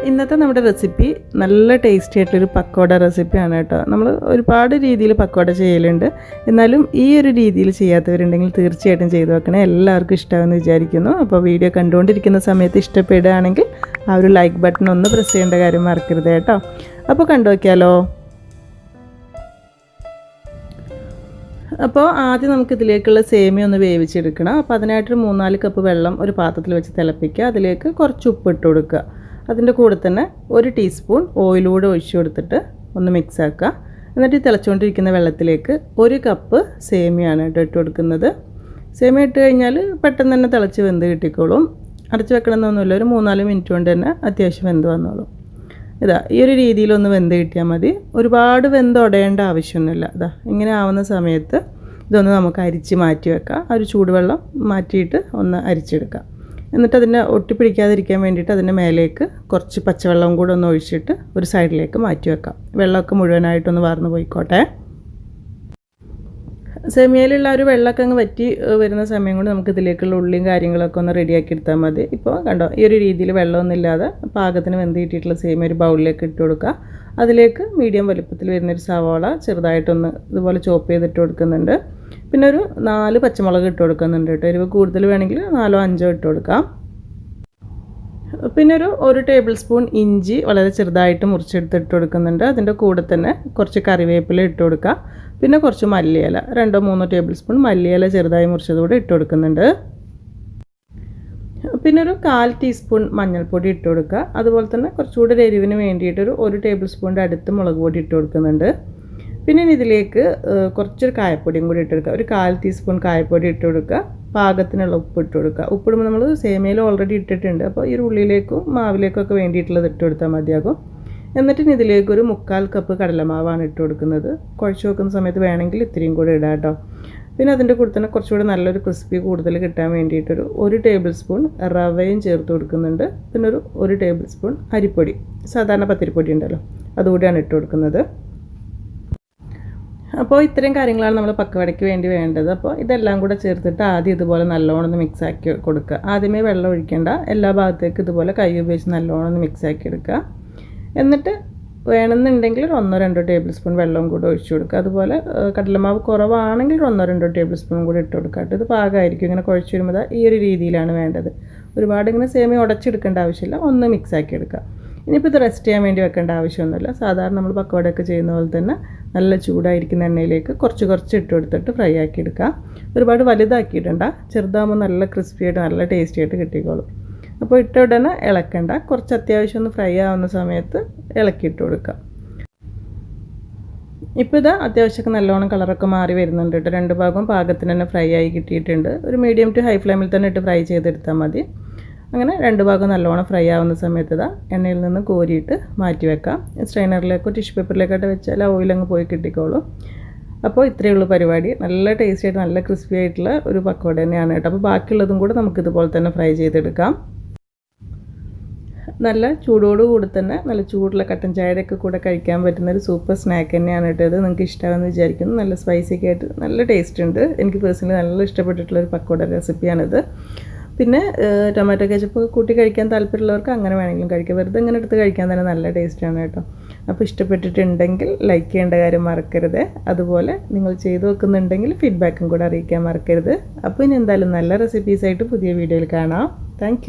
ഇന്നത്തെ നമ്മുടെ റെസിപ്പി നല്ല ടേസ്റ്റി ആയിട്ടൊരു പക്കോട റെസിപ്പിയാണ് കേട്ടോ. നമ്മൾ ഒരുപാട് രീതിയിൽ പക്കോട ചെയ്യലുണ്ട്. എന്നാലും ഈ ഒരു രീതിയിൽ ചെയ്യാത്തവരുണ്ടെങ്കിൽ തീർച്ചയായിട്ടും ചെയ്തു വെക്കണേ. എല്ലാവർക്കും ഇഷ്ടമാണെന്ന് വിചാരിക്കുന്നു. അപ്പോൾ വീഡിയോ കണ്ടുകൊണ്ടിരിക്കുന്ന സമയത്ത് ഇഷ്ടപ്പെടുകയാണെങ്കിൽ ആ ഒരു ലൈക്ക് ബട്ടൺ ഒന്ന് പ്രസ് ചെയ്യേണ്ട കാര്യം മറക്കരുത് കേട്ടോ. അപ്പോൾ കണ്ടു നോക്കിയാലോ. അപ്പോൾ ആദ്യം നമുക്ക് ഇതിലേക്കുള്ള സേമിയ ഒന്ന് വേവിച്ചെടുക്കണം. അപ്പോൾ അതിനായിട്ടൊരു 3-4 കപ്പ് വെള്ളം ഒരു പാത്രത്തിൽ വെച്ച് തിളപ്പിക്കുക. അതിലേക്ക് കുറച്ച് ഉപ്പ് ഇട്ട് കൊടുക്കുക. അതിൻ്റെ കൂടെ തന്നെ 1 ടീസ്പൂൺ ഓയിലൂടെ ഒഴിച്ചു കൊടുത്തിട്ട് ഒന്ന് മിക്സ് ആക്കുക. എന്നിട്ട് ഈ തിളച്ചുകൊണ്ടിരിക്കുന്ന വെള്ളത്തിലേക്ക് 1 കപ്പ് സേമിയാണ് ഇട്ട് കൊടുക്കുന്നത്. സേമിയ ഇട്ട് കഴിഞ്ഞാൽ പെട്ടെന്ന് തന്നെ തിളച്ച് വെന്ത് കിട്ടിക്കോളും. അടച്ച് വെക്കണമെന്നൊന്നുമില്ല, ഒരു 3-4 മിനിറ്റ് കൊണ്ട് തന്നെ അത്യാവശ്യം വെന്ത് വന്നോളും. ഇതാ ഈ ഒരു രീതിയിലൊന്ന് വെന്ത് കിട്ടിയാൽ മതി. ഒരുപാട് വെന്ത് ഉടയേണ്ട ആവശ്യമൊന്നുമില്ല. ഇതാ ഇങ്ങനെ ആവുന്ന സമയത്ത് ഇതൊന്ന് നമുക്ക് അരിച്ച് മാറ്റി വെക്കാം. ആ ഒരു ചൂടുവെള്ളം മാറ്റിയിട്ട് ഒന്ന് അരിച്ചെടുക്കാം. എന്നിട്ട് അതിനെ ഒട്ടിപ്പിടിക്കാതിരിക്കാൻ വേണ്ടിയിട്ട് അതിൻ്റെ മേലേക്ക് കുറച്ച് പച്ചവെള്ളം കൂടെ ഒന്ന് ഒഴിച്ചിട്ട് ഒരു സൈഡിലേക്ക് മാറ്റി വെക്കാം. വെള്ളമൊക്കെ മുഴുവനായിട്ടൊന്ന് വാർന്ന് പോയിക്കോട്ടെ. സേമിയയിലുള്ള ഒരു വെള്ളമൊക്കെ അങ്ങ് വറ്റി വരുന്ന സമയം കൊണ്ട് നമുക്ക് ഇതിലേക്കുള്ള ഉള്ളിയും കാര്യങ്ങളൊക്കെ ഒന്ന് റെഡിയാക്കി എടുത്താൽ മതി. ഇപ്പോൾ കണ്ടോ ഈ ഒരു രീതിയിൽ വെള്ളമൊന്നും ഇല്ലാതെ പാകത്തിന് വെന്ത് കിട്ടിയിട്ടുള്ള സേമിയ ഒരു ബൗളിലേക്ക് ഇട്ട് കൊടുക്കുക. അതിലേക്ക് മീഡിയം വലുപ്പത്തിൽ വരുന്നൊരു സവാള ചെറുതായിട്ടൊന്ന് ഇതുപോലെ ചോപ്പ് ചെയ്തിട്ട് കൊടുക്കുന്നുണ്ട്. പിന്നെ ഒരു 4 പച്ചമുളക് ഇട്ട് കൊടുക്കുന്നുണ്ട് കേട്ടോ. എരിവ് കൂടുതൽ വേണമെങ്കിൽ 4-5 ഇട്ട് കൊടുക്കാം. പിന്നെ ഒരു 1 ടേബിൾ സ്പൂൺ ഇഞ്ചി വളരെ ചെറുതായിട്ട് മുറിച്ചെടുത്തിട്ട് കൊടുക്കുന്നുണ്ട്. അതിൻ്റെ കൂടെ തന്നെ കുറച്ച് കറിവേപ്പില ഇട്ട് കൊടുക്കുക. പിന്നെ കുറച്ച് മല്ലിയില 2-3 ടേബിൾ സ്പൂൺ മല്ലിയില ചെറുതായി മുറിച്ചതുകൂടെ ഇട്ട് കൊടുക്കുന്നുണ്ട്. പിന്നെ ഒരു 1/4 ടീസ്പൂൺ മഞ്ഞൾപ്പൊടി ഇട്ട് കൊടുക്കുക. അതുപോലെ തന്നെ കുറച്ചുകൂടെ ഒരു എരിവിന് വേണ്ടിയിട്ടൊരു 1 ടേബിൾ സ്പൂണിൻ്റെ അടുത്ത് മുളക് പൊടി ഇട്ട് കൊടുക്കുന്നുണ്ട്. പിന്നെ ഇതിലേക്ക് കുറച്ചൊരു കായപ്പൊടിയും കൂടി ഇട്ട് കൊടുക്കുക. ഒരു 1/4 ടീസ്പൂൺ കായപ്പൊടി ഇട്ട് കൊടുക്കുക. പാകത്തിനുള്ള ഉപ്പ് ഇട്ട് കൊടുക്കുക. ഉപ്പിടുമ്പോൾ നമ്മൾ സേമിയയിൽ ഓൾറെഡി ഇട്ടിട്ടുണ്ട്. അപ്പോൾ ഈ ഉള്ളിലേക്കും മാവിലേക്കൊക്കെ വേണ്ടിയിട്ടുള്ളത് ഇട്ട് കൊടുത്താൽ മതിയാകും. എന്നിട്ട് ഇതിലേക്കൊരു 1/4 കപ്പ് കടലമാവാണ് ഇട്ട് കൊടുക്കുന്നത്. കുഴച്ച് വെക്കുന്ന സമയത്ത് വേണമെങ്കിൽ ഇത്തിരിയും കൂടി ഇടാം കേട്ടോ. പിന്നെ അതിൻ്റെ കൂടെ തന്നെ കുറച്ചുകൂടി നല്ലൊരു ക്രിസ്പി കൂടുതൽ കിട്ടാൻ വേണ്ടിയിട്ടൊരു 1 ടേബിൾ സ്പൂൺ റവയും ചേർത്ത് കൊടുക്കുന്നുണ്ട്. പിന്നെ ഒരു 1 ടേബിൾ സ്പൂൺ അരിപ്പൊടി, സാധാരണ പത്തിരിപ്പൊടി ഉണ്ടല്ലോ, അതുകൂടിയാണ് ഇട്ട് കൊടുക്കുന്നത്. അപ്പോൾ ഇത്രയും കാര്യങ്ങളാണ് നമ്മൾ പക്കവടയ്ക്ക് വേണ്ടി വേണ്ടത്. അപ്പോൾ ഇതെല്ലാം കൂടെ ചേർത്തിട്ട് ആദ്യം ഇതുപോലെ നല്ലോണം ഒന്ന് മിക്സ് ആക്കി കൊടുക്കുക. ആദ്യമേ വെള്ളം ഒഴിക്കേണ്ട, എല്ലാ ഭാഗത്തേക്കും ഇതുപോലെ കൈ ഉപയോഗിച്ച് നല്ലോണം ഒന്ന് മിക്സ് ആക്കി എടുക്കുക. എന്നിട്ട് വേണമെന്നുണ്ടെങ്കിൽ 1-2 ടേബിൾ സ്പൂൺ വെള്ളം കൂടെ ഒഴിച്ചു കൊടുക്കുക. അതുപോലെ കടലമാവ് കുറവാണെങ്കിൽ 1-2 ടേബിൾ സ്പൂൺ കൂടി ഇട്ട് കൊടുക്കുക. ഇത് പാകമായിരിക്കും. ഇങ്ങനെ കുഴച്ച് വരുമ്പോൾ ഈ ഒരു രീതിയിലാണ് വേണ്ടത്. ഒരുപാട് ഇങ്ങനെ സേമിയ ഉടച്ചെടുക്കേണ്ട ആവശ്യമില്ല, ഒന്ന് മിക്സ് ആക്കി എടുക്കുക. ഇനിയിപ്പോൾ ഇത് റെസ്റ്റ് ചെയ്യാൻ വേണ്ടി വെക്കേണ്ട ആവശ്യമൊന്നുമില്ല. സാധാരണ നമ്മൾ പക്കോടയൊക്കെ ചെയ്യുന്ന പോലെ തന്നെ നല്ല ചൂടായിരിക്കുന്ന എണ്ണയിലേക്ക് കുറച്ച് ഇട്ട് കൊടുത്തിട്ട് ഫ്രൈ ആക്കി എടുക്കുക. ഒരുപാട് വലുതാക്കിയിടണ്ട, ചെറുതാകുമ്പോൾ നല്ല ക്രിസ്പി ആയിട്ട് നല്ല ടേസ്റ്റി ആയിട്ട് കിട്ടിക്കോളും. അപ്പോൾ ഇട്ട ഉടനെ ഇളക്കണ്ട, കുറച്ച് അത്യാവശ്യം ഒന്ന് ഫ്രൈ ആവുന്ന സമയത്ത് ഇളക്കിയിട്ട് കൊടുക്കുക. ഇപ്പോൾ ഇതാ അത്യാവശ്യമൊക്കെ നല്ലോണം കളറൊക്കെ മാറി വരുന്നുണ്ട് കേട്ടോ. 2 ഭാഗവും പാകത്തിന് തന്നെ ഫ്രൈ ആയി കിട്ടിയിട്ടുണ്ട്. ഒരു മീഡിയം ടു ഹൈ ഫ്ലെയിമിൽ തന്നെ ഇട്ട് ഫ്രൈ ചെയ്തെടുത്താൽ മതി. അങ്ങനെ 2 ഭാഗം നല്ലോണം ഫ്രൈ ആവുന്ന സമയത്ത് ഇതാ എണ്ണയിൽ നിന്ന് കോരിയിട്ട് മാറ്റി വെക്കാം. സ്ട്രെയിനറിലേക്കോ ടിഷ്യൂ പേപ്പറിലേക്കോട്ട് വെച്ചാൽ ഓയിലങ്ങ് പോയി കിട്ടിക്കോളും. അപ്പോൾ ഇത്രയേ ഉള്ളൂ പരിപാടി. നല്ല ടേസ്റ്റി ആയിട്ട് നല്ല ക്രിസ്പി ആയിട്ടുള്ള ഒരു പക്കോട തന്നെയാണ് കേട്ടോ. അപ്പോൾ ബാക്കിയുള്ളതും കൂടെ നമുക്കിതുപോലെ തന്നെ ഫ്രൈ ചെയ്തെടുക്കാം. നല്ല ചൂടോടുകൂടി തന്നെ നല്ല ചൂടുള്ള കട്ടൻ ചായയുടെയൊക്കെ കൂടെ കഴിക്കാൻ പറ്റുന്നൊരു സൂപ്പർ സ്നാക്ക് തന്നെയാണ് കേട്ടോ ഇത്. നിങ്ങൾക്ക് ഇഷ്ടമാണെന്ന് വിചാരിക്കുന്നു. നല്ല സ്പൈസിയൊക്കെ ആയിട്ട് നല്ല ടേസ്റ്റ് ഉണ്ട്. എനിക്ക് പേഴ്സണലി നല്ല ഇഷ്ടപ്പെട്ടിട്ടുള്ളൊരു പക്കോട റെസിപ്പിയാണിത്. പിന്നെ ടൊമാറ്റോ കെച്ചപ്പ് കൂട്ടി കഴിക്കാൻ താല്പര്യമുള്ളവർക്ക് അങ്ങനെ വേണമെങ്കിലും കഴിക്കാം. വെറുതെ ഇങ്ങനെ എടുത്ത് കഴിക്കാൻ തന്നെ നല്ല ടേസ്റ്റാണ് കേട്ടോ. അപ്പോൾ ഇഷ്ടപ്പെട്ടിട്ടുണ്ടെങ്കിൽ ലൈക്ക് ചെയ്യേണ്ട കാര്യം മറക്കരുത്. അതുപോലെ നിങ്ങൾ ചെയ്തു വെക്കുന്നുണ്ടെങ്കിൽ ഫീഡ്ബാക്കും കൂടെ അറിയിക്കാൻ മറക്കരുത്. അപ്പോൾ ഇനി എന്തായാലും നല്ല റെസിപ്പീസായിട്ട് പുതിയ വീഡിയോയിൽ കാണാം. താങ്ക്